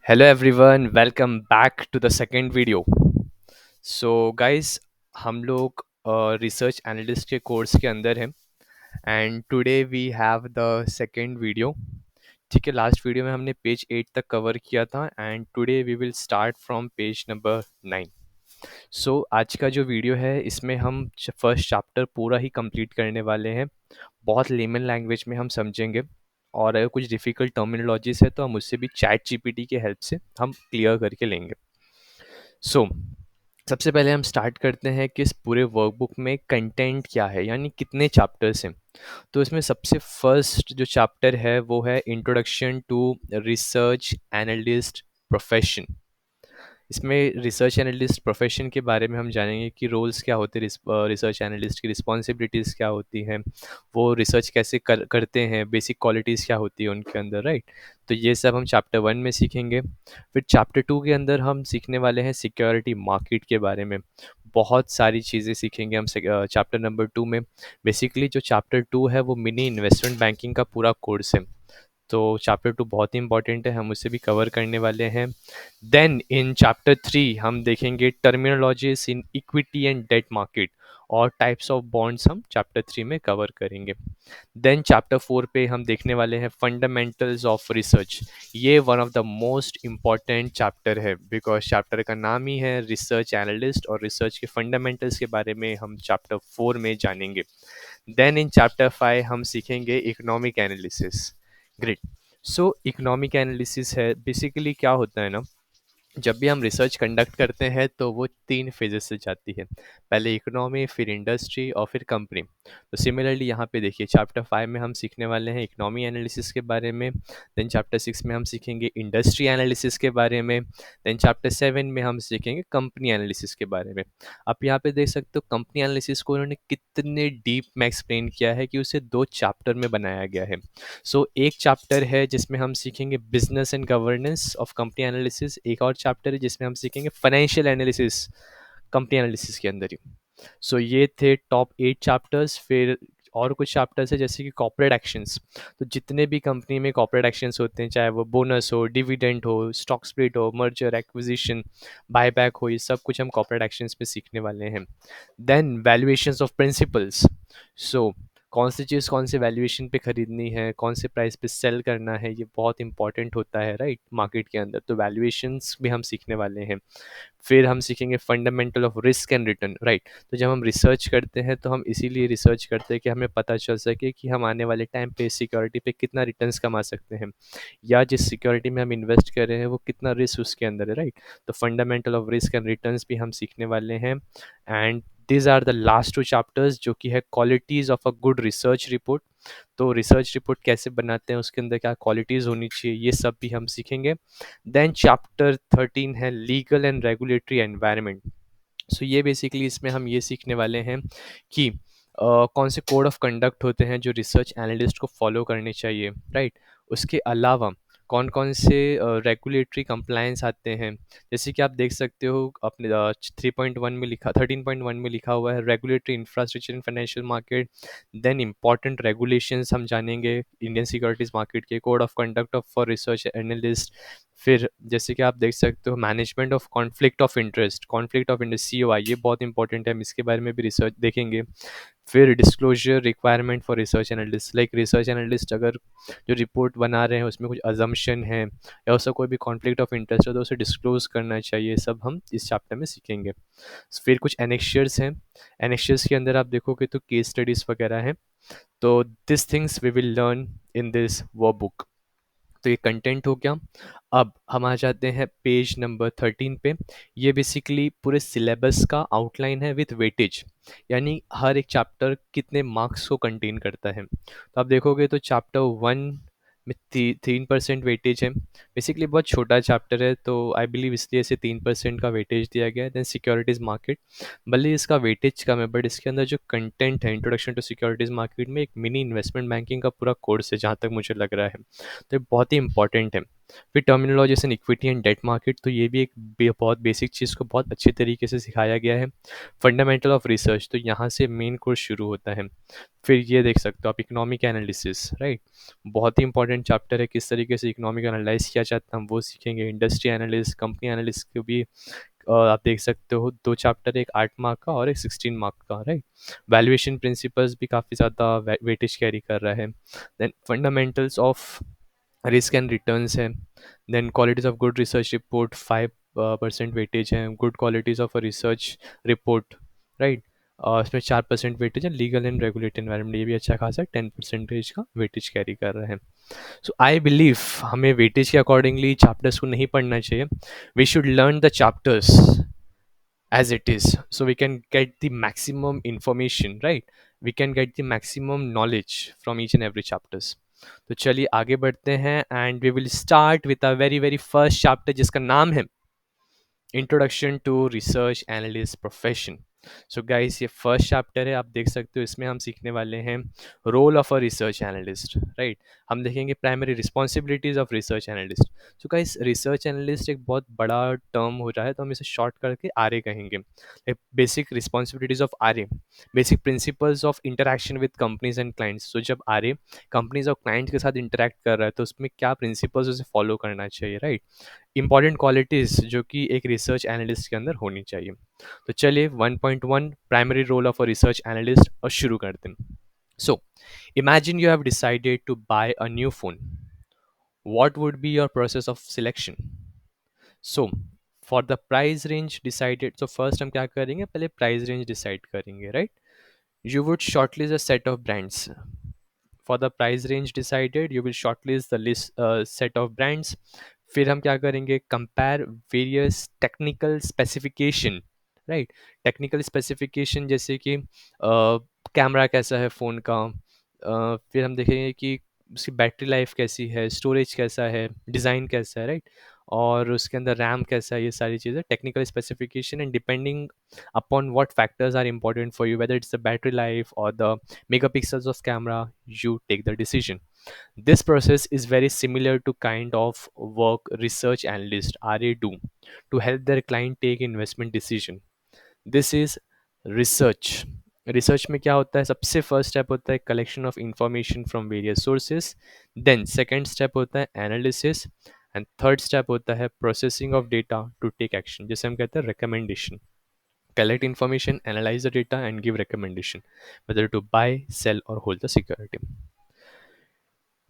Hello everyone, welcome back to the second video. So guys, हम लोग research analyst के course के अंदर हैं and today we have the second video. ठीक है, लास्ट वीडियो में हमने पेज 8 तक कवर किया था and today we will start from page number 9. So आज का जो वीडियो है इसमें हम फर्स्ट चैप्टर पूरा ही कंप्लीट करने वाले हैं. बहुत लेमन लैंग्वेज में हम समझेंगे और अगर कुछ डिफ़िकल्ट टर्मिनोलॉजीज है तो हम उससे भी चैट जीपीटी के हेल्प से हम क्लियर करके लेंगे. सो सबसे पहले हम स्टार्ट करते हैं कि इस पूरे वर्कबुक में कंटेंट क्या है, यानी कितने चैप्टर्स हैं. तो इसमें सबसे फर्स्ट जो चैप्टर है वो है introduction to research analyst profession. इसमें रिसर्च एनालिस्ट प्रोफेशन के बारे में हम जानेंगे कि रोल्स क्या होते हैं, रिसर्च एनालिस्ट की रिस्पॉन्सिबिलिटीज़ क्या होती हैं, वो रिसर्च कैसे करते हैं, बेसिक क्वालिटीज़ क्या होती है उनके अंदर, राइट. तो ये सब हम चैप्टर 1 में सीखेंगे. फिर चैप्टर 2 के अंदर हम सीखने वाले हैं सिक्योरिटी मार्केट के बारे में. बहुत सारी चीज़ें सीखेंगे हम चैप्टर नंबर 2 में. बेसिकली जो चैप्टर 2 है वो मिनी इन्वेस्टमेंट बैंकिंग का पूरा कोर्स है. तो चैप्टर 2 बहुत ही इंपॉर्टेंट है, हम उसे भी कवर करने वाले हैं. देन इन चैप्टर 3 हम देखेंगे terminologies in equity and debt market और टाइप्स ऑफ बॉन्ड्स हम चैप्टर 3 में कवर करेंगे. देन चैप्टर 4 पे हम देखने वाले हैं फंडामेंटल्स ऑफ रिसर्च. ये one of the most important chapter है बिकॉज चैप्टर का नाम ही है रिसर्च एनालिस्ट और रिसर्च के फंडामेंटल्स के बारे में हम चैप्टर 4 में जानेंगे. देन इन चैप्टर 5 हम सीखेंगे इकोनॉमिक एनालिसिस. ग्रेट. सो इकोनॉमिक एनालिसिस है बेसिकली क्या होता है ना, जब भी हम रिसर्च कंडक्ट करते हैं तो वो 3 फेजेस से जाती है. पहले इकोनॉमी, फिर इंडस्ट्री और फिर कंपनी. तो सिमिलरली यहाँ पे देखिए चैप्टर 5 में हम सीखने वाले हैं इकोनॉमी एनालिसिस के बारे में. देन चैप्टर 6 में हम सीखेंगे इंडस्ट्री एनालिसिस के बारे में. देन चैप्टर 7 में हम सीखेंगे कंपनी एनालिसिस के बारे में. आप यहाँ पे देख सकते हो कंपनी एनालिसिस को उन्होंने कितने डीप में एक्सप्लेन किया है कि उसे 2 चैप्टर में बनाया गया है. सो एक चैप्टर है जिसमें हम सीखेंगे business and governance of company analysis. एक और चैप्टर है जिसमें हम सीखेंगे फाइनेंशियल एनालिसिस कंपनी एनालिसिस के अंदर ही. सो ये थे टॉप 8 चैप्टर्स. फिर और कुछ चैप्टर्स है जैसे कि कॉर्पोरेट एक्शंस. तो जितने भी कंपनी में कॉर्पोरेट एक्शंस होते हैं, चाहे वो बोनस हो, डिविडेंड हो, स्टॉक स्प्लिट हो, मर्जर एक्विजिशन, बायबैक हो, ये सब कुछ हम कॉर्पोरेट एक्शंस पे सीखने वाले हैं. Then valuations of principles. So कौन सी चीज़ कौन से वैल्यूएशन पे ख़रीदनी है, कौन से प्राइस पे सेल करना है, ये बहुत इंपॉर्टेंट होता है राइट मार्केट के अंदर. तो वैल्यूएशंस भी हम सीखने वाले हैं. फिर हम सीखेंगे fundamental of risk and return, right. तो जब हम रिसर्च करते हैं तो हम इसीलिए रिसर्च करते हैं कि हमें पता चल सके कि हम आने वाले टाइम पे सिक्योरिटी पे कितना रिटर्न्स कमा सकते हैं, या जिस सिक्योरिटी में हम इन्वेस्ट कर रहे हैं वो कितना रिस्क उसके अंदर है, राइट. तो fundamental of risk and returns भी हम सीखने वाले हैं. And these are the last 2 chapters जो कि है qualities of a good research report. तो रिसर्च रिपोर्ट कैसे बनाते हैं, उसके अंदर क्या क्वालिटीज़ होनी चाहिए, ये सब भी हम सीखेंगे. देन चैप्टर 13 है लीगल एंड रेगुलेटरी एनवायरनमेंट. सो ये बेसिकली इसमें हम ये सीखने वाले हैं कि कौन से कोड ऑफ कंडक्ट होते हैं जो रिसर्च एनालिस्ट को फॉलो करने चाहिए, राइट. उसके अलावा कौन कौन से रेगुलेटरी कंप्लायंस आते हैं. जैसे कि आप देख सकते हो अपने 3.1 में लिखा 13.1 में लिखा हुआ है regulatory infrastructure in financial market. Then important regulations हम जानेंगे इंडियन सिक्योरिटीज़ मार्केट के, code of conduct of for research analyst. फिर जैसे कि आप देख सकते हो management of conflict of interest COI, ये बहुत इंपॉर्टेंट है, हम इसके बारे में भी रिसर्च देखेंगे. फिर disclosure requirement for research analyst, like research analyst अगर जो रिपोर्ट बना रहे हैं उसमें कुछ अजम्पशन है या उसका कोई भी कॉन्फ्लिक्ट ऑफ इंटरेस्ट है तो उसे डिस्क्लोज करना चाहिए, सब हम इस चैप्टर में सीखेंगे. फिर कुछ एनेक्शियर्स हैं. एनेक्शियर्स के अंदर आप देखोगे तो केस स्टडीज़ वगैरह हैं. तो this things we will learn in this workbook. तो ये कंटेंट हो गया. अब हम आ जाते हैं पेज नंबर 13 पे. ये बेसिकली पूरे सिलेबस का आउटलाइन है विथ वेटेज, यानी हर एक चैप्टर कितने मार्क्स को कंटेन करता है. तो आप देखोगे तो चैप्टर 1 में 3% वेटेज है. बेसिकली बहुत छोटा चैप्टर है तो आई बिलीव इसलिए इसे 3% का वेटेज दिया गया है. देन सिक्योरिटीज़ मार्केट, भले ही इसका वेटेज कम है बट इसके अंदर जो कंटेंट है इंट्रोडक्शन टू सिक्योरिटीज़ मार्केट में एक मिनी इन्वेस्टमेंट बैंकिंग का पूरा कोर्स है जहाँ तक मुझे लग रहा है. तो ये बहुत ही इंपॉर्टेंट है. फिर टर्मिनोलॉजी जैसे इक्विटी एंड डेट मार्केट, तो ये भी एक बहुत बेसिक चीज़ को बहुत अच्छे तरीके से सिखाया गया है। फंडामेंटल ऑफ रिसर्च, तो यहाँ से मेन कोर्स शुरू होता है। फिर ये देख सकते हो आप इकोनॉमिक एनालिसिस, राइट, बहुत ही इंपॉर्टेंट चैप्टर है, किस तरीके से इकोनॉमिक एनालाइज किया जाता है हम वो सीखेंगे। इंडस्ट्री एनालिस्ट, कंपनी एनालिस्ट को भी आप देख सकते हो, दो चैप्टर, एक 8 मार्क का और एक 16 मार्क का, राइट। वैल्यूएशन प्रिंसिपल्स भी काफ़ी ज़्यादा वेटेज कैरी कर रहा है। Then fundamentals of risk and returns है। Then qualities of good research report 5% weightage है। Good qualities of a research report, right, इसमें 4% वेटेज है। लीगल एंड रेगुलेटरी एनवायरनमेंट, ये भी अच्छा खासा 10% का वेटेज कैरी कर रहे हैं। सो आई बिलीव हमें वेटेज के अकॉर्डिंगली चैप्टर्स को नहीं पढ़ना चाहिए। We should learn the chapters as it is, so we can get the maximum information, right, we can get the maximum knowledge from each and every chapters. तो चलिए आगे बढ़ते हैं and we will start with a very very first chapter जिसका नाम है introduction to research analyst profession. So guys ये first chapter है, आप देख सकते हो इसमें हम सीखने वाले हैं role of a research analyst, right. हम देखेंगे primary responsibilities of research analyst. So guys research analyst एक बहुत बड़ा टर्म हो रहा है, तो हम इसे शॉर्ट करके आर ए कहेंगे। Basic responsibilities of R A, basic principles of interaction with companies and clients. So जब आर ए कंपनीज और क्लाइंट्स के साथ इंटरेक्ट कर रहा है तो उसमें क्या प्रिंसिपल्स उसे फॉलो करना चाहिए, राइट। इंपॉर्टेंट क्वालिटीज़ जो कि एक रिसर्च एनालिस्ट के अंदर होनी चाहिए। तो चलिए 1.1 primary role of a research analyst और शुरू करते हैं। So imagine you have decided to buy a new phone, what would be your process of selection. So for the price range decided, so first हम क्या करेंगे, पहले price range decide करेंगे, right. You would shortlist a set of brands. For the price range decided you will shortlist the list set of brands. फिर हम क्या करेंगे, compare various technical specification, right. Technical specification जैसे कि camera कैसा है phone का, फिर हम देखेंगे कि उसकी बैटरी लाइफ कैसी है, स्टोरेज कैसा है, डिज़ाइन कैसा है, राइट, और उसके अंदर रैम कैसा है, ये सारी चीज़ें technical specification. And depending upon what factors are important for you, whether it's the battery life or the megapixels of camera, you take the decision. This process is very similar to kind of work research analyst RA do to help their client take investment decision. This is research. Research में क्या होता है, सबसे first step होता है collection of information from various sources. Then second step होता है analysis. And third step होता है processing of data to take action, जैसे हम कहते हैं recommendation. collect information, analyze the data, and give recommendation whether to buy, sell, or hold the security.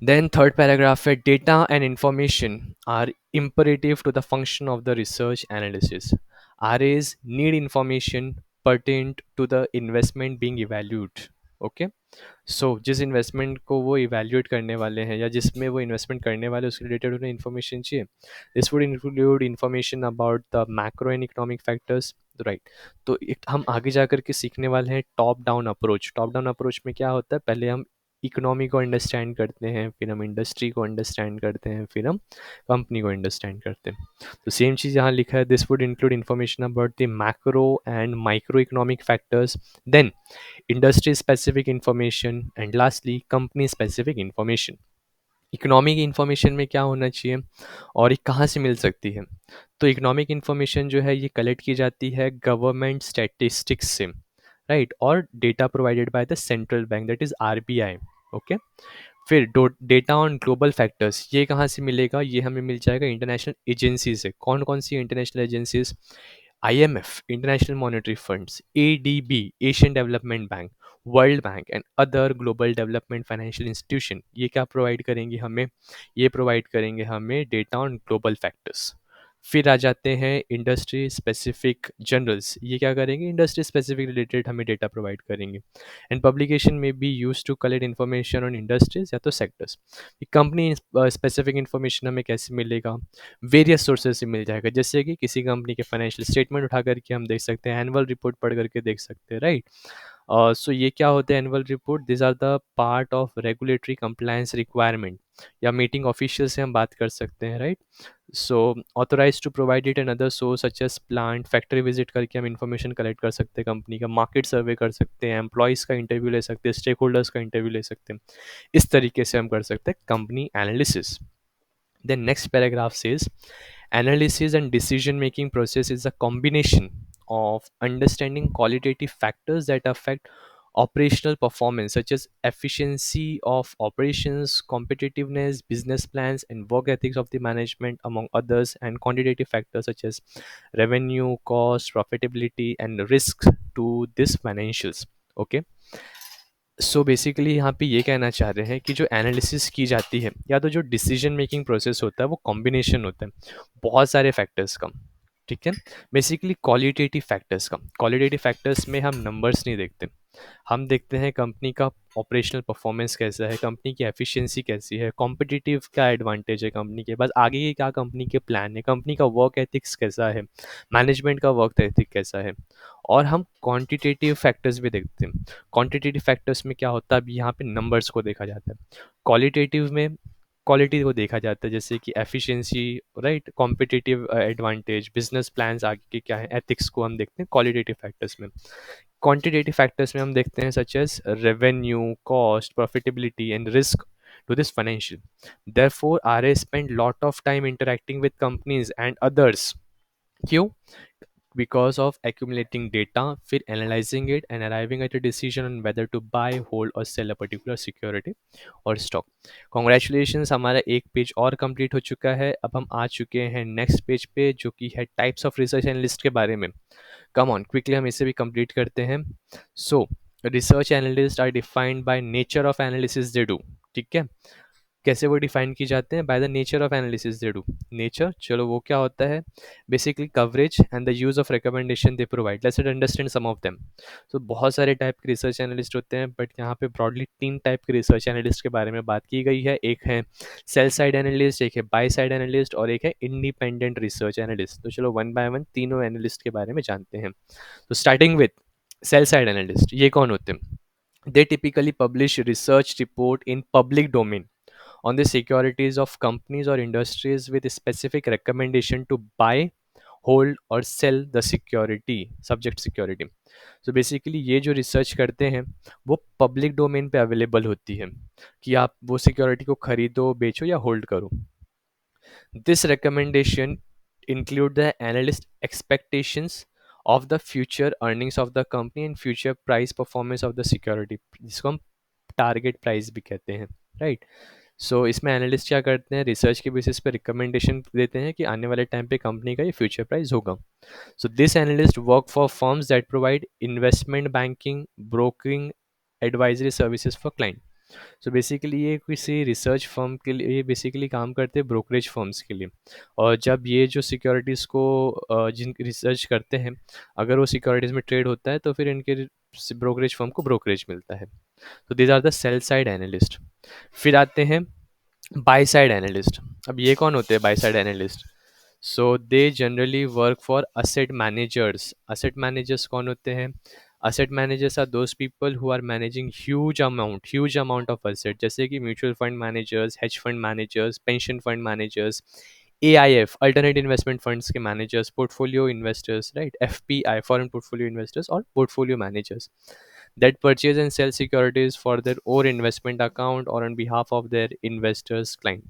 Then third paragraph है data and information are imperative to the function of the research analysis. RAs need information pertinent to the investment being evaluated. Okay. सो जिस investment को वो evaluate करने वाले हैं या जिसमें वो इन्वेस्टमेंट करने वाले हैं उसके रिलेटेड उन्हें इन्फॉर्मेशन चाहिए। This would include information about the macro and economic factors, right. तो एक हम आगे जा कर के सीखने वाले हैं top down approach. Top down approach में क्या होता है, पहले हम इकोनॉमी को अंडरस्टैंड करते हैं, फिर हम इंडस्ट्री को अंडरस्टैंड करते हैं, फिर हम कंपनी को अंडरस्टैंड करते हैं। तो सेम चीज़ यहाँ लिखा है, this would include information about the macro and micro economic factors, then industry specific information, and lastly company specific information. Economic information में क्या होना चाहिए और ये कहाँ से मिल सकती है। तो इकोनॉमिक इंफॉर्मेशन जो है ये कलेक्ट की जाती है गवर्नमेंट स्टैटिस्टिक्स से, राइट, और data provided by the central bank, that is RBI. Okay. फिर डेटा ऑन ग्लोबल फैक्टर्स ये कहाँ से मिलेगा, ये हमें मिल जाएगा इंटरनेशनल एजेंसी से। कौन कौन सी international agencies, IMF, International Monetary Funds, ADB, Asian Development Bank, world bank and other global development financial institution. ये क्या प्रोवाइड करेंगे हमें, ये प्रोवाइड करेंगे हमें डेटा ऑन ग्लोबल फैक्टर्स। फिर आ जाते हैं इंडस्ट्री स्पेसिफिक जर्नल्स, ये क्या करेंगे, इंडस्ट्री स्पेसिफिक रिलेटेड हमें डेटा प्रोवाइड करेंगे। एंड पब्लिकेशन में be used to collect information on industries या तो सेक्टर्स। कंपनी स्पेसिफिक इन्फॉर्मेशन हमें कैसे मिलेगा, वेरियस सोर्सेज से मिल जाएगा, जैसे कि किसी कंपनी के फाइनेंशियल स्टेटमेंट उठा करके हम देख सकते हैं, एनुअल रिपोर्ट पढ़ करके देख सकते हैं, राइट। सो ये क्या होते हैं annual report, this are the part of regulatory compliance requirement, या मीटिंग ऑफिशियल से हम बात कर सकते हैं, right. So authorize to provide it and other source such as plant factory visit करके हम इन्फॉर्मेशन कलेक्ट कर सकते हैं, कंपनी का मार्केट सर्वे कर सकते हैं, एम्प्लॉयज़ का इंटरव्यू ले सकते हैं, स्टेक होल्डर्स का इंटरव्यू ले सकते हैं। इस तरीके से हम कर सकते हैं company analysis. The next paragraph says analysis and decision making process is a combination of understanding qualitative factors that affect operational performance, such as efficiency of operations, competitiveness, business plans, and work ethics of the management, among others, and quantitative factors such as revenue, cost, profitability, and risks to this financials. Okay. So basically यहाँ पे ये कहना चाह रहे हैं कि जो analysis की जाती है या तो जो डिसीजन मेकिंग प्रोसेस होता है वो कॉम्बिनेशन होता है बहुत सारे फैक्टर्स का। ठीक है। बेसिकली क्वालिटेटिव फैक्टर्स में हम नंबर्स नहीं देखते, हम देखते हैं कंपनी का ऑपरेशनल परफॉर्मेंस कैसा है, कंपनी की एफिशिएंसी कैसी है, कॉम्पिटिटिव क्या एडवांटेज है कंपनी के पास, आगे के क्या कंपनी के प्लान है, कंपनी का वर्क एथिक्स कैसा है, मैनेजमेंट का वर्क एथिक कैसा है। और हम क्वांटिटेटिव फैक्टर्स भी देखते हैं। क्वांटिटेटिव फैक्टर्स में क्या होता है, अब यहाँ पे नंबर्स को देखा जाता है। क्वालिटेटिव में क्वालिटी को देखा जाता है, जैसे कि efficiency, right, competitive advantage, business plans आगे के क्या है, एथिक्स को हम देखते हैं क्वालिटेटिव फैक्टर्स में। क्वांटिटेटिव फैक्टर्स में हम देखते हैं such as revenue, cost, profitability and risk to this financial. Therefore, RA spend lot of time interacting with companies and others. क्यों? Because of accumulating data, फिर analyzing it and arriving at a decision on whether to buy, hold or sell a particular security और stock. Congratulations, हमारा एक page और complete हो चुका है। अब हम आ चुके हैं नेक्स्ट पेज पे, जो कि है टाइप्स ऑफ रिसर्च एनालिस्ट के बारे में। कम ऑन क्विकली हम इसे भी कंप्लीट करते हैं। So research analyst are defined by nature of analysis they do. ठीक है। कैसे वो डिफाइन की जाते हैं? By the nature of analysis they do. Nature, चलो वो क्या होता है? Basically coverage and the use of recommendation they provide. Let's understand some of them. तो बहुत सारे टाइप के रिसर्च एनालिस्ट होते हैं, बट यहाँ पे ब्रॉडली तीन टाइप के रिसर्च एनालिस्ट के बारे में बात की गई है। एक है सेल साइड एनालिस्ट, एक है बाय साइड एनालिस्ट और एक है इंडिपेंडेंट रिसर्च एनालिस्ट। तो चलो वन बाय वन तीनों एनालिस्ट के बारे में जानते हैं। तो starting with cell side analyst, ये कौन होते हैं? दे typically publish research report in public domain on the securities of companies or industries with specific recommendation to buy, hold or sell the security, subject security. So basically ये जो research करते हैं वो public domain पे available होती है कि आप वो सिक्योरिटी को खरीदो, बेचो या होल्ड करो। This recommendation include the analyst expectations of the future earnings of the company and future price performance of the security, जिसको हम टारगेट प्राइस भी कहते हैं, राइट। सो इसमें एनालिस्ट क्या करते हैं? रिसर्च के बेसिस पे रिकमेंडेशन देते हैं कि आने वाले टाइम पे कंपनी का ये फ्यूचर प्राइस होगा। So this analyst work for firms that provide investment banking, brokering, advisory services for client. So basically ये किसी रिसर्च फर्म के लिए, ये बेसिकली काम करते हैं ब्रोकरेज फर्म्स के लिए। और जब ये जो सिक्योरिटीज़ को जिन रिसर्च करते हैं, अगर वो सिक्योरिटीज़ में ट्रेड होता है तो फिर इनके ब्रोकरेज फर्म को ब्रोकरेज मिलता है। तो these are the sell side analyst. फिर आते हैं बाय साइड एनालिस्ट। अब ये कौन होते हैं buy side analyst? So they generally work for asset managers. Asset managers कौन होते हैं? Asset managers are those people who are managing huge amount of asset, जैसे कि mutual fund managers, hedge fund managers, pension fund managers, AIF alternate investment funds के managers, portfolio investors, right, FPI foreign portfolio investors और portfolio managers that purchase and sell securities for their own investment account or on behalf of their investors client.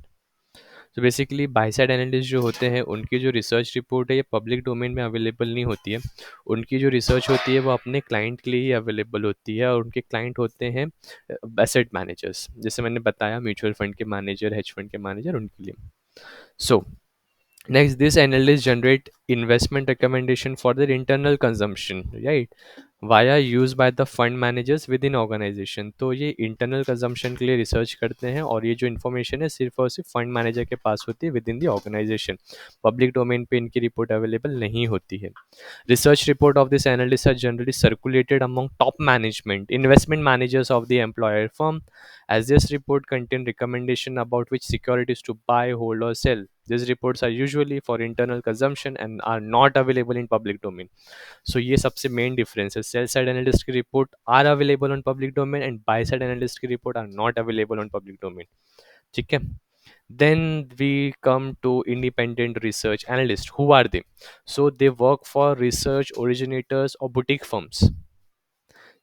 तो basically bye side analyst जो होते हैं उनकी जो research report है ये public domain में अवेलेबल नहीं होती है। उनकी जो रिसर्च होती है वो अपने क्लाइंट के लिए ही अवेलेबल होती है, और उनके क्लाइंट होते हैं एसेट मैनेजर्स, जैसे मैंने बताया म्यूचुअल फंड के मैनेजर, हेज फंड के मैनेजर, उनके लिए। सो next, this analysts generate investment recommendation for their internal consumption, right, via use by the fund managers within organization। तो ये internal consumption के लिए रिसर्च करते हैं, और ये जो इन्फॉर्मेशन है सिर्फ और सिर्फ फंड मैनेजर के पास होती है within the organisation. Public domain पे इनकी रिपोर्ट अवेलेबल नहीं होती है। Research report of this analyst are generally circulated among top management, investment managers of the employer firm, as this report contain recommendation about which securities to buy, hold or sell. These reports are usually for internal consumption and are not available in public domain. So ये सबसे main difference है। Sell side analyst की report are available on public domain and buy side analyst की report are not available on public domain. ठीक है। Then we come to independent research analyst. Who are they? So they work for research originators or boutique firms.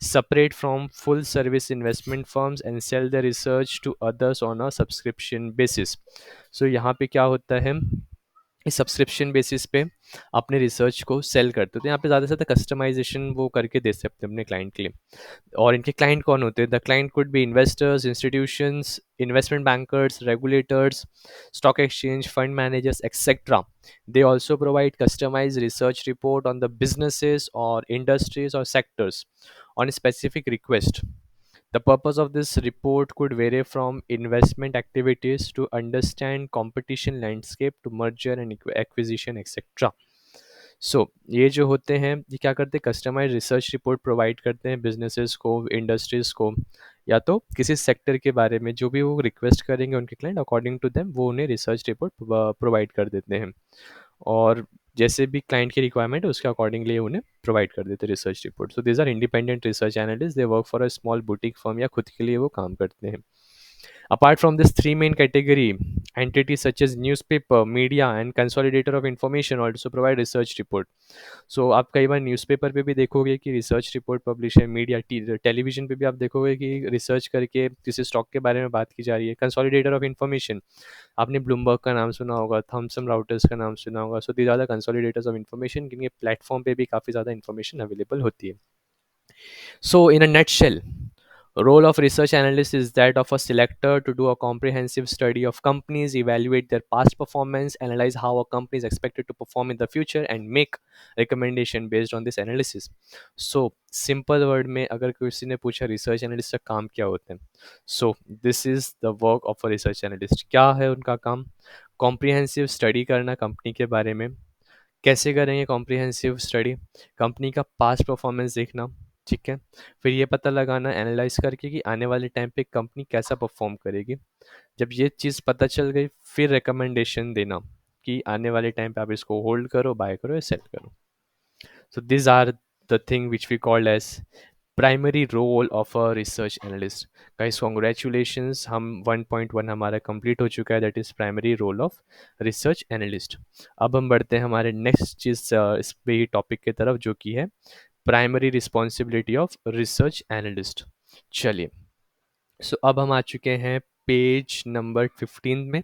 separate from full service investment firms and sell their research to others on a subscription basis. So यहाँ पे क्या होता है, इस subscription basis पे अपने research को cell करते हो, तो यहाँ पे ज़्यादा से ज़्यादा कस्टमाइजेशन वो करके दे सकते हैं अपने क्लाइंट के लिए। और इनके क्लाइंट कौन होते हैं? The client could be investors, institutions, investment bankers, regulators, stock exchange, fund managers, etcetera. They also provide customized research report on the businesses or industries or sectors on a specific request. The purpose of this report could vary from investment activities to understand competition landscape to merger and acquisition, etc. सो ये जो होते हैं ये क्या करते हैं, customise research report provide करते हैं बिजनेसेस को, इंडस्ट्रीज़ को, या तो किसी सेक्टर के बारे में जो भी वो रिक्वेस्ट करेंगे उनके क्लाइंट, अकॉर्डिंग टू देम वो उन्हें रिसर्च रिपोर्ट प्रोवाइड कर देते हैं। और जैसे भी क्लाइंट की रिक्वायरमेंट है उसके अकॉर्डिंगली उन्हें प्रोवाइड कर देते हैं research report. So these are independent research analyst, they work for a small boutique firm या खुद के लिए वो काम करते हैं। Apart from this three main category, entities such as newspaper, media and consolidator of information also provide research report. So आप कई बार न्यूज़पेपर पे भी देखोगे कि रिसर्च रिपोर्ट पब्लिश है, मीडिया टेलीविजन पे भी आप देखोगे कि रिसर्च करके किसी स्टॉक के बारे में बात की जा रही है। कंसोलिडेटर ऑफ इन्फॉर्मेशन, आपने ब्लूमबर्ग का नाम सुना होगा, थॉमसन राउटर्स का नाम सुना होगा। So these are the consolidators of information, जिनके प्लेटफॉर्म पे भी काफ़ी ज़्यादा इन्फॉर्मेशन अवेलेबल होती है। So, in a nutshell, role of research analyst is that of a selector to do a comprehensive study of companies, evaluate their past performance, analyze how a company is expected to perform in the future, and make recommendation based on this analysis. So, simple word में अगर किसी ने पूछा research analyst का काम क्या होता है, so this is the work of a research analyst. क्या है उनका काम? कॉम्प्रिहेंसिव स्टडी करना कंपनी के बारे में। कैसे करेंगे कॉम्प्रिहेंसिव स्टडी? कंपनी का पास्ट परफॉर्मेंस देखना, ठीक है, फिर ये पता लगाना एनालाइज करके कि आने वाले टाइम पे कंपनी कैसा परफॉर्म करेगी। जब ये चीज़ पता चल गई फिर रिकमेंडेशन देना कि आने वाले टाइम पे आप इसको होल्ड करो, बाय करो या सेल करो। So this are the thing which we called as primary role of a research analyst. Guys congratulations, हम 1.1 हमारा कंप्लीट हो चुका है, that is primary role of research analyst. अब हम बढ़ते हैं हमारे नेक्स्ट चीज़ इस पे टॉपिक की तरफ, जो कि है primary responsibility of research analyst. चलिए, सो अब हम आ चुके हैं पेज नंबर 15 में,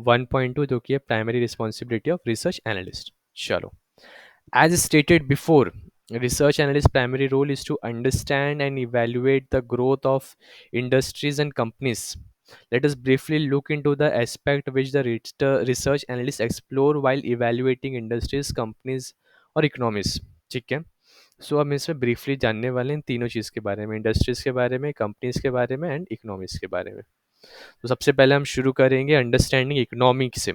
1.2, जो कि है primary responsibility of research analyst. चलो, as stated before, research analyst's primary role is to understand and evaluate the growth of industries and companies. Let us briefly look into the aspect which the research analysts explore while evaluating industries, companies और economies. ठीक है, सो अब हम इसमें briefly जानने वाले हैं तीनों चीज़ के बारे में, इंडस्ट्रीज़ के बारे में, कंपनीज के बारे में एंड इकोनॉमिक्स के बारे में। तो सबसे पहले हम शुरू करेंगे अंडरस्टैंडिंग इकोनॉमिक से।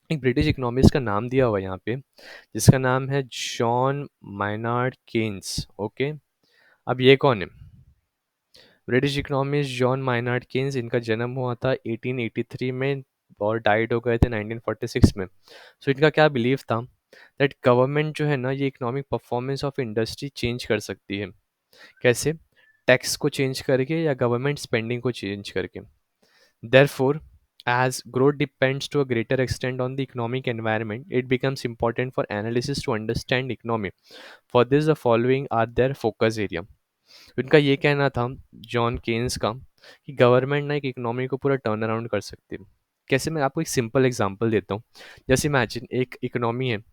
एक ब्रिटिश इकोनॉमिस्ट का नाम दिया हुआ है यहाँ पे, जिसका नाम है जॉन माइनार्ड केन्स। ओके, अब ये कौन है? ब्रिटिश इकोनॉमिस्ट जॉन माइनार्ड केन्स, इनका जन्म हुआ था 1883 में और डाइड हो गए थे 1946 में। सो इनका क्या बिलीव था दैट गवर्नमेंट जो है ना, ये economic performance of industry change कर सकती है। कैसे? टैक्स को चेंज करके या गवर्नमेंट स्पेंडिंग को चेंज करके। Therefore, as growth depends to a greater extent on the economic environment, it becomes important for analysis to understand economy. For this, the following are their focus area. उनका ये कहना था John Keynes का कि government ना एक economy को पूरा टर्न अराउंड कर सकती है। कैसे? मैं आपको एक सिंपल एग्जांपल देता हूँ। जैसे इमेजिन एक इकोनॉमी है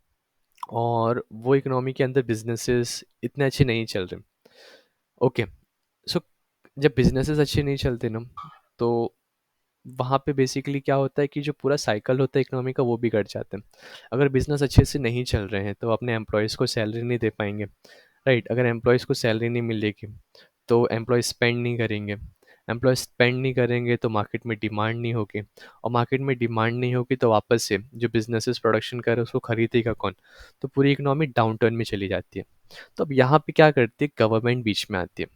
और वो इकोनॉमी के अंदर बिजनेसेस इतने अच्छे नहीं चल रहे। ओके, सो जब बिजनेसेस अच्छे नहीं चलते ना, तो वहाँ पे बेसिकली क्या होता है कि जो पूरा साइकिल होता है इकोनॉमी का वो बिगड़ जाता है। अगर बिजनेस अच्छे से नहीं चल रहे हैं तो अपने एम्प्लॉयज़ को सैलरी नहीं दे पाएंगे, राइट? अगर एम्प्लॉयज़ को सैलरी नहीं मिलेगी तो एम्प्लॉय स्पेंड नहीं करेंगे, एम्प्लॉय स्पेंड नहीं करेंगे तो मार्केट में डिमांड नहीं होगी, और मार्केट में डिमांड नहीं होगी तो वापस से जो बिजनेसेस प्रोडक्शन कर रहे हैं उसको खरीदेगा कौन? तो पूरी इकोनॉमी डाउन टर्न में चली जाती है। तो अब यहाँ पे क्या करती है, गवर्नमेंट बीच में आती है,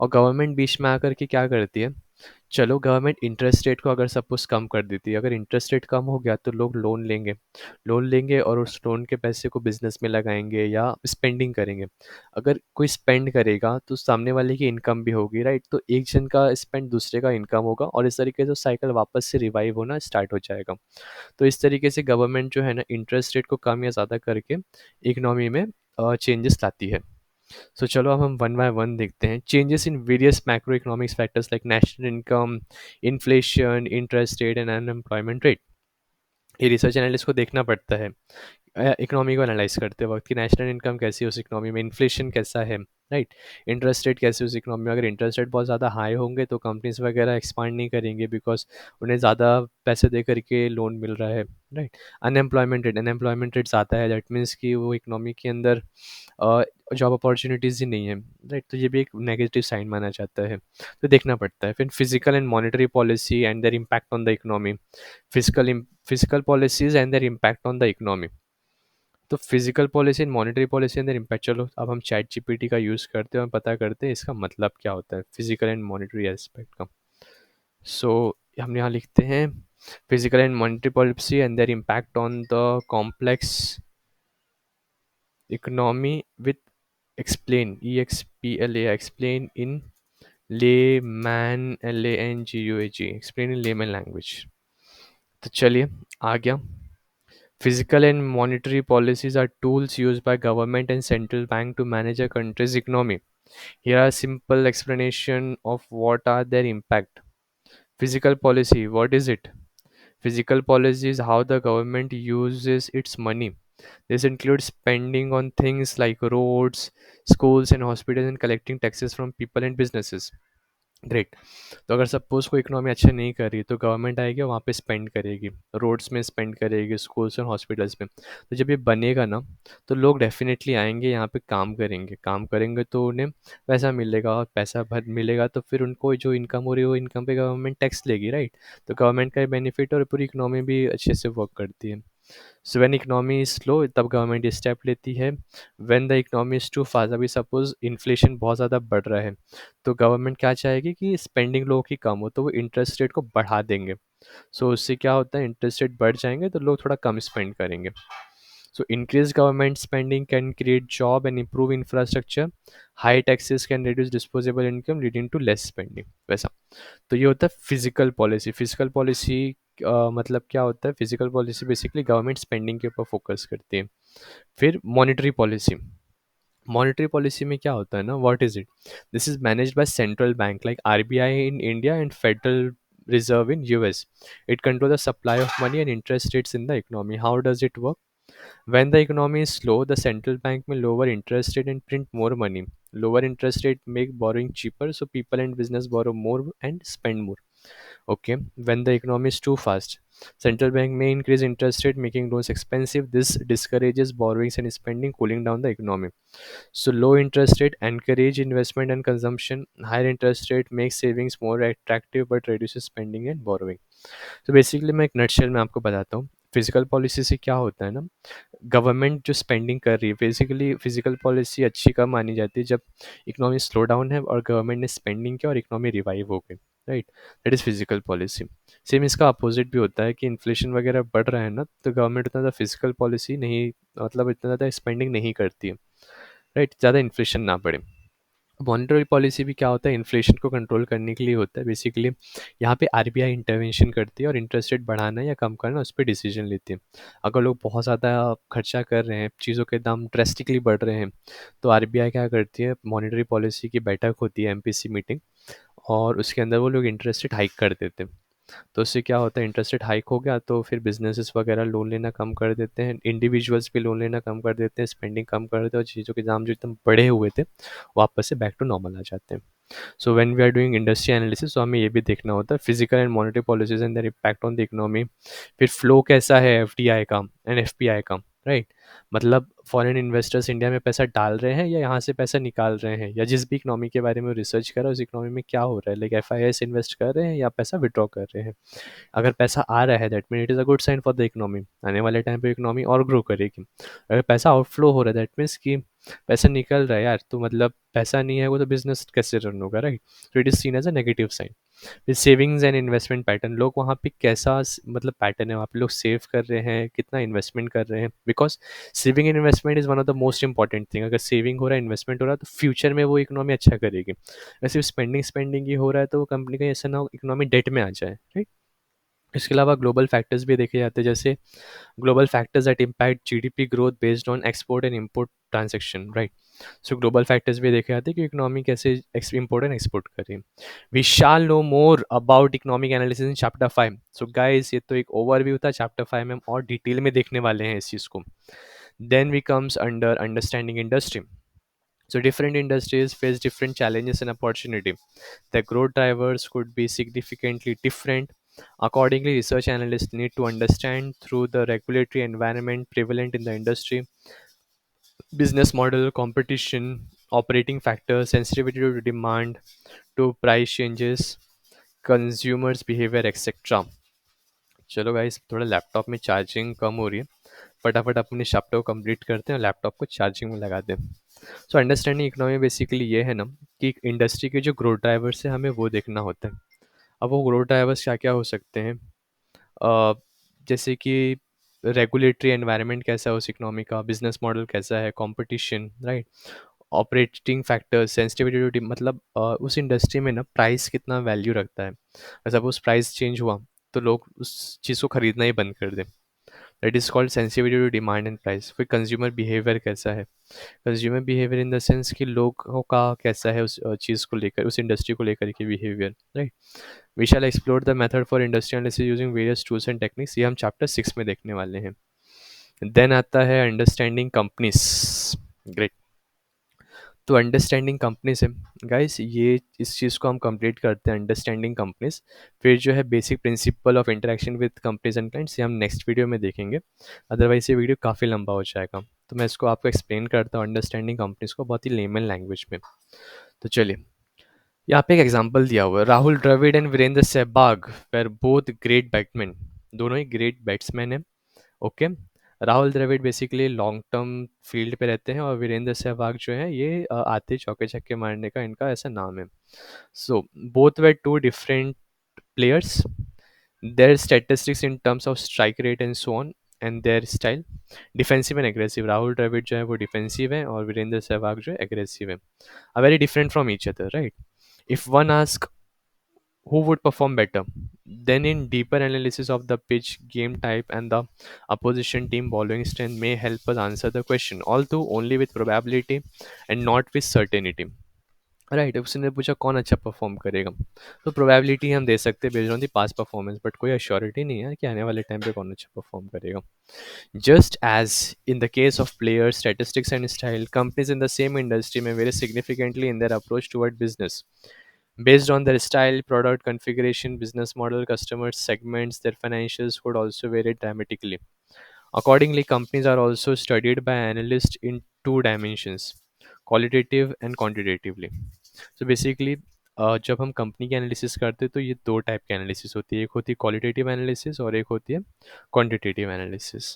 और गवर्नमेंट बीच में आकर के क्या करती है, चलो गवर्नमेंट इंटरेस्ट रेट को अगर सपोज़ कम कर देती है, अगर इंटरेस्ट रेट कम हो गया तो लोग लोन लेंगे और उस लोन के पैसे को बिज़नेस में लगाएँगे या स्पेंडिंग करेंगे। अगर कोई स्पेंड करेगा तो सामने वाले की इनकम भी होगी, राइट? तो एक जन का स्पेंड दूसरे का इनकम होगा और इस तरीके से साइकिल वापस से रिवाइव होना स्टार्ट हो जाएगा। तो इस तरीके से गवर्नमेंट जो है ना इंटरेस्ट रेट को कम या ज़्यादा करके इकोनॉमी में चेंजेस लाती है। सो चलो अब हम वन बाय वन देखते हैं। Changes in various macro economics factors like national income, inflation, interest rate and unemployment rate. ये रिसर्च एनालिस्ट को देखना पड़ता है इकोनॉमी को एनालाइज करते वक्त कि नेशनल इनकम कैसी है उस इकोनॉमी में, इन्फ्लेशन कैसा है, राइट, इंटरेस्ट रेट कैसे उस इकोनॉमी में। अगर इंटरेस्ट रेट बहुत ज़्यादा हाई होंगे तो कंपनीज वगैरह एक्सपांड नहीं करेंगे बिकॉज उन्हें ज़्यादा पैसे दे करके लोन मिल रहा है, राइट। अनएम्प्लॉयमेंट रेट ज़्यादा है, दैट मीन्स कि वो इकोनॉमी के अंदर जॉब अपॉर्चुनिटीज़ ही नहीं है, राइट। तो ये भी एक नेगेटिव साइन माना जाता है, तो देखना पड़ता है। फिर physical and monetary policy and their impact on the economy. Physical policies and their impact on the economy. तो physical policy and monetary policy and their impact, चलो अब हम चैट जीपीटी का यूज़ करते हैं और पता करते हैं इसका मतलब क्या होता है फिजिकल एंड मॉनेटरी एस्पेक्ट का। सो हम यहाँ लिखते हैं physical and monetary policy and their impact on the complex economy with explain EXPLA explain in layman LANGUAG explain in layman language. तो चलिए आ गया। Fiscal and monetary policies are tools used by government and central bank to manage a country's economy. Here are simple explanation of what are their impact. Fiscal policy, what is it? Fiscal policy is how the government uses its money. This includes spending on things like roads, schools and hospitals and collecting taxes from people and businesses. Great. तो अगर suppose कोई economy अच्छा नहीं कर रही तो government आएगी और वहाँ पे स्पेंड करेगी, रोड्स में स्पेंड करेगी, स्कूल्स और हॉस्पिटल्स में। तो जब ये बनेगा ना तो लोग डेफिनेटली आएंगे यहाँ पे, काम करेंगे तो उन्हें पैसा मिलेगा, और पैसा भर मिलेगा तो फिर उनको जो इनकम हो रही है वो इनकम पे गवर्नमेंट टैक्स लेगी, राइट। तो गवर्नमेंट का बेनिफिट और पूरी इकोनॉमी भी अच्छे से वर्क करती है। So when economy is slow तब गवर्नमेंट ये स्टेप लेती है। When the economy is too fast, अभी सपोज इन्फ्लेशन बहुत ज़्यादा बढ़ रहा है तो गवर्नमेंट क्या चाहेगी कि स्पेंडिंग लोगों की कम हो, तो वो इंटरेस्ट रेट को बढ़ा देंगे। सो उससे क्या होता है, इंटरेस्ट रेट बढ़ जाएंगे तो लोग थोड़ा कम स्पेंड करेंगे। So increase government spending can create job and improve infrastructure. High taxes can reduce disposable income leading to less spending, वैसा। तो ये होता है फिजिकल पॉलिसी। फिजिकल पॉलिसी मतलब क्या होता है, physical policy basically government spending के ऊपर फोकस करती है। फिर मॉनेटरी पॉलिसी। मॉनेटरी पॉलिसी में क्या होता है ना, what is it, this is managed by central bank like RBI in India and federal reserve in US. It controls the supply of money and interest rates in the economy. How does it work? When the economy is slow, the central bank may lower interest rate and print more money. Lower interest rate make borrowing cheaper, so people and business borrow more and spend more. Okay. When the economy is too fast, central bank may increase interest rate, making loans expensive. This discourages borrowings and spending, cooling down the economy. So low interest rate encourage investment and consumption. Higher interest rate makes savings more attractive but reduces spending and borrowing. तो basically मैं एक nutshell में आपको बताता हूँ physical policy से क्या होता है ना। गवर्नमेंट जो स्पेंडिंग कर रही है, बेसिकली फिजिकल पॉलिसी अच्छी कब मानी जाती है, जब इकोनॉमी स्लो डाउन है और गवर्नमेंट ने स्पेंडिंग किया और इकोनॉमी रिवाइव हो गई, right. That is physical policy. Same इसका अपोजिट भी होता है कि इन्फ्लेशन वगैरह बढ़ रहा है ना तो गवर्नमेंट उतना ज़्यादा फिजिकल पॉलिसी नहीं, मतलब इतना ज़्यादा स्पेंडिंग नहीं करती है, राइट, ज़्यादा इन्फ्लेशन ना बढ़े। मॉनेटरी पॉलिसी भी क्या होता है, इन्फ्लेशन को कंट्रोल करने के लिए होता है बेसिकली। यहाँ पे RBI इंटरवेंशन करती है और इंटरेस्ट रेट बढ़ाना या कम करना उस पर डिसीजन लेती है। अगर लोग बहुत ज़्यादा खर्चा कर रहे हैं, चीज़ों के दाम ड्रेस्टिकली बढ़ रहे हैं, तो RBI क्या करती है, मॉनेटरी पॉलिसी की बैठक होती है, MPC मीटिंग, और उसके अंदर वो लोग इंटरेस्ट रेट हाइक कर देते हैं। तो उससे क्या होता है, इंटरेस्ट रेट हाइक हो गया तो फिर बिजनेसेस वगैरह लोन लेना कम कर देते हैं, इंडिविजुअल्स भी लोन लेना कम कर देते हैं, स्पेंडिंग कम कर देते हैं, और चीज़ों के दाम जो एकदम बढ़े हुए थे वापस से बैक टू नॉर्मल आ जाते हैं। So when we are doing industry analysis तो हमें ये भी देखना होता है physical and monetary policies and their impact on the economy. फिर फ्लो कैसा है FDI का एंड FPI का, राइट। मतलब फॉरेन इन्वेस्टर्स इंडिया में पैसा डाल रहे हैं या यहाँ से पैसा निकाल रहे हैं, या जिस भी इकोनॉमी के बारे में रिसर्च कर रहा है उस इकोनॉमी में क्या हो रहा है, लाइक FIS इन्वेस्ट कर रहे हैं या पैसा विड्रॉ कर रहे हैं। अगर पैसा आ रहा है that mean it is a good sign for the economy, आने वाले टाइम पे इकोनॉमी और ग्रो करेगी। अगर पैसा आउटफ्लो हो रहा है दैट मीन्स कि पैसा निकल रहा है यार, तो मतलब पैसा नहीं है वो तो बिजनेस कैसे रन होगा, राइट। तो it is seen as a negative sign. फिर सेविंग्स एंड इन्वेस्टमेंट पैटर्न, लोग वहाँ पे कैसा मतलब पैटर्न है, वहाँ पे लोग सेव कर रहे हैं, कितना इन्वेस्टमेंट कर रहे हैं, because saving and investment is one of the most important thing. अगर सेविंग हो रहा है, इन्वेस्टमेंट हो रहा है तो फ्यूचर में वो इकोनॉमी अच्छा करेगी। अगर सिर्फ स्पेंडिंग स्पेंडिंग ही हो रहा है तो वो कंपनी का ऐसा ना हो इकोनॉमी डेट में आ जाए, राइट। इसके अलावा ग्लोबल फैक्टर्स भी देखे जाते हैं, जैसे global factors that impact GDP growth based on export and import transaction, right. So global factors भी देखे जाते हैं कि इकोनॉमी कैसे इम्पोर्ट एंड एक्सपोर्ट करें. We shall know more about economic analysis in chapter 5. So guys, ये तो एक ओवरव्यू था. चैप्टर 5 में हम और डिटेल में देखने वाले हैं इस चीज़ को. Then we comes under understanding industry. So different industries face different challenges and opportunity. The growth drivers could be significantly different. Accordingly, research analysts need to understand through the regulatory environment prevalent in the industry, business model, competition, operating factors, sensitivity to demand, to price changes, consumers behavior, etc. चलो guys, थोड़ा laptop में charging कम हो रही है. फटाफट अपने chapter को complete करते हैं और लैपटॉप को चार्जिंग में लगाते हैं. सो अंडरस्टैंडिंग इकोनॉमी बेसिकली ये है ना कि इंडस्ट्री के जो ग्रोथ ड्राइवर्स है हमें वो देखना होता है. अब वो ग्रोथ ड्राइवर्स क्या क्या हो सकते हैं? अ, जैसे कि रेगुलेटरी एनवायरनमेंट कैसा है उस इकोनॉमी का, बिजनेस मॉडल कैसा है, competition, right, operating factors, sensitivity to मतलब उस इंडस्ट्री में ना प्राइस कितना वैल्यू रखता है. सपोज प्राइस चेंज हुआ तो लोग उस चीज़ को खरीदना ही बंद कर दें. That is called sensitivity to demand and price. फिर कंज्यूमर बिहेवियर कैसा है. Consumer behaviour in the sense कि लोगों का कैसा है उस चीज़ को लेकर, उस इंडस्ट्री को लेकर के behaviour, right. We shall explore the method for industry analysis using various tools and techniques. ये हम चैप्टर 6 में देखने वाले हैं. देन आता है अंडरस्टैंडिंग कंपनीज. ग्रेट. तो अंडरस्टैंडिंग कंपनीज है गाइस, ये इस चीज़ को हम कंप्लीट करते हैं अंडरस्टैंडिंग कंपनीज. फिर जो है basic principle of interaction with companies and clients, ये हम नेक्स्ट वीडियो में देखेंगे. अदरवाइज ये वीडियो काफ़ी लंबा हो जाएगा, तो मैं इसको आपको एक्सप्लेन करता हूँ अंडरस्टैंडिंग कंपनीज को बहुत ही लेमन लैंग्वेज में. तो चलिए, यहाँ पे एक एग्जांपल दिया हुआ है. Rahul Dravid and Virender Sehwag were both great batsman. दोनों ही ग्रेट बैट्समैन हैं. Okay. Rahul Dravid basically long term field पे रहते हैं और वीरेंद्र सहवाग जो है ये आते चौके छक्के मारने का इनका ऐसा नाम है. So both were two different players. Their statistics in terms of strike rate and so on, and their style defensive and aggressive. Rahul Dravid जो है वो डिफेंसिव है और वीरेंद्र सहवाग जो है एग्रेसिव है. are very different from each other, right? If one asks who would perform better, then in deeper analysis of the pitch, game type, and the opposition team bowling strength may help us answer the question, although only with probability and not with certainty. Right, उसने पूछा कौन अच्छा perform करेगा, तो probability हम दे सकते हैं based on the past performance, but कोई अश्योरिटी नहीं है कि आने वाले टाइम पे कौन अच्छा परफॉर्म करेगा. Just as in the case of players, statistics, and style, companies in the same industry may vary significantly in their approach toward business. Based on their style, product configuration, business model, customer segments, their financials could also vary dramatically. Accordingly, companies are also studied by analysts in two dimensions, qualitative and quantitatively. So basically, जब हम company की analysis करते हैं तो ये दो type की analysis होती है. एक होती है क्वालिटेटिव एनालिसिस और एक होती है क्वांटिटेटिव एनालिसिस.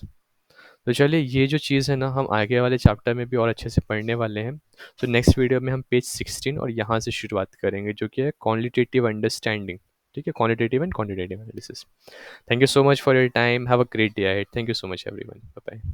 तो चलिए, ये जो चीज़ है ना हम आगे वाले चैप्टर में भी और अच्छे से पढ़ने वाले हैं. तो नेक्स्ट वीडियो में हम पेज 16 और यहाँ से शुरुआत करेंगे जो कि है क्वालिटेटिव अंडरस्टैंडिंग. ठीक है, qualitative and quantitative analysis. Thank you so much for your time. Have a great day ahead. Thank you so much everyone. Bye bye.